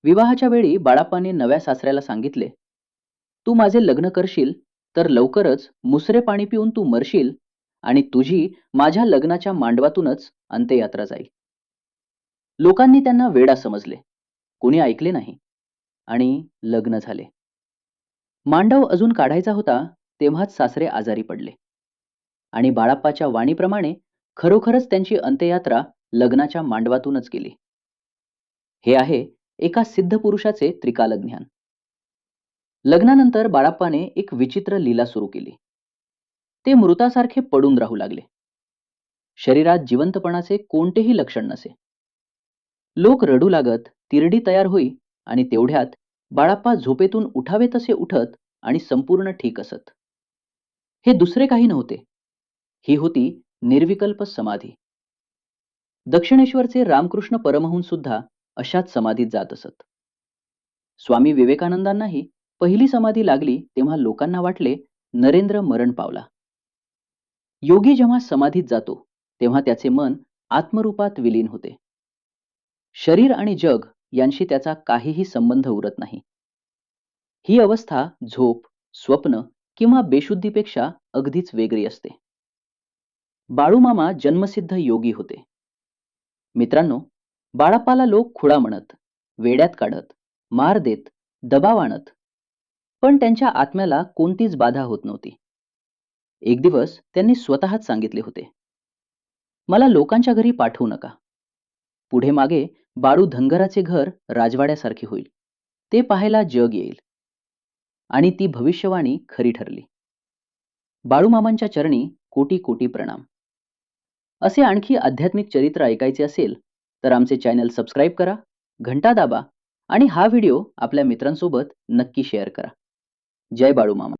विवाहाच्या वेळी बाळाप्पाने नव्या सासऱ्याला सांगितले, "तू माझे लग्न करशील तर लवकरच मुसरे पाणी पिऊन तू मरशील आणि तुझी माझ्या लग्नाच्या मांडवातूनच अंत्ययात्रा जाईल." लोकांनी त्यांना वेडा समजले. कोणी ऐकले नाही आणि लग्न झाले. मांडव अजून काढायचा होता तेव्हाच सासरे आजारी पडले आणि बाळाप्पाच्या वाणीप्रमाणे खरोखरच त्यांची अंत्ययात्रा लग्नाच्या मांडवातूनच गेली. हे आहे एका सिद्ध पुरुषाचे त्रिकाल ज्ञान. लग्नानंतर बाळाप्पाने एक विचित्र लीला सुरू केली. ते मृतासारखे पडून राहू लागले. शरीरात जिवंतपणाचे कोणतेही लक्षण नसे. लोक रडू लागत, तिरडी तयार होई आणि तेवढ्यात बाळाप्पा झोपेतून उठावे तसे उठत आणि संपूर्ण ठीक असत. हे दुसरे काही नव्हते. ही होती निर्विकल्प समाधी. दक्षिणेश्वरचे रामकृष्ण परमहंस सुद्धा अशाच समाधीत जात असत. स्वामी विवेकानंदांनाही पहिली समाधी लागली तेव्हा लोकांना वाटले नरेंद्र मरण पावला. योगी जेव्हा समाधीत जातो तेव्हा त्याचे मन आत्मरूपात विलीन होते. शरीर आणि जग यांशी त्याचा काहीही संबंध उरत नाही. ही अवस्था झोप, स्वप्न किंवा बेशुद्धीपेक्षा अगदीच वेगळी असते. बाळूमामा जन्मसिद्ध योगी होते. मित्रांनो, बाळाप्पाला लोक खुळा म्हणत, वेड्यात काढत, मार देत, दबाव आणत, पण त्यांच्या आत्म्याला कोणतीच बाधा होत नव्हती. एक दिवस त्यांनी स्वतःच सांगितले होते, "मला लोकांच्या घरी पाठवू नका. पुढे मागे बाळू धनगराचे घर राजवाड्यासारखे होईल. ते पाहायला जग येईल." आणि ती भविष्यवाणी खरी ठरली. बाळूमामांच्या चरणी कोटी कोटी प्रणाम. असे आणखी आध्यात्मिक चरित्र ऐकायचे असेल तर आमचे चॅनल सबस्क्राईब करा, घंटा दाबा आणि हा व्हिडिओ आपल्या मित्रांसोबत नक्की शेअर करा. जय बाळूमामा.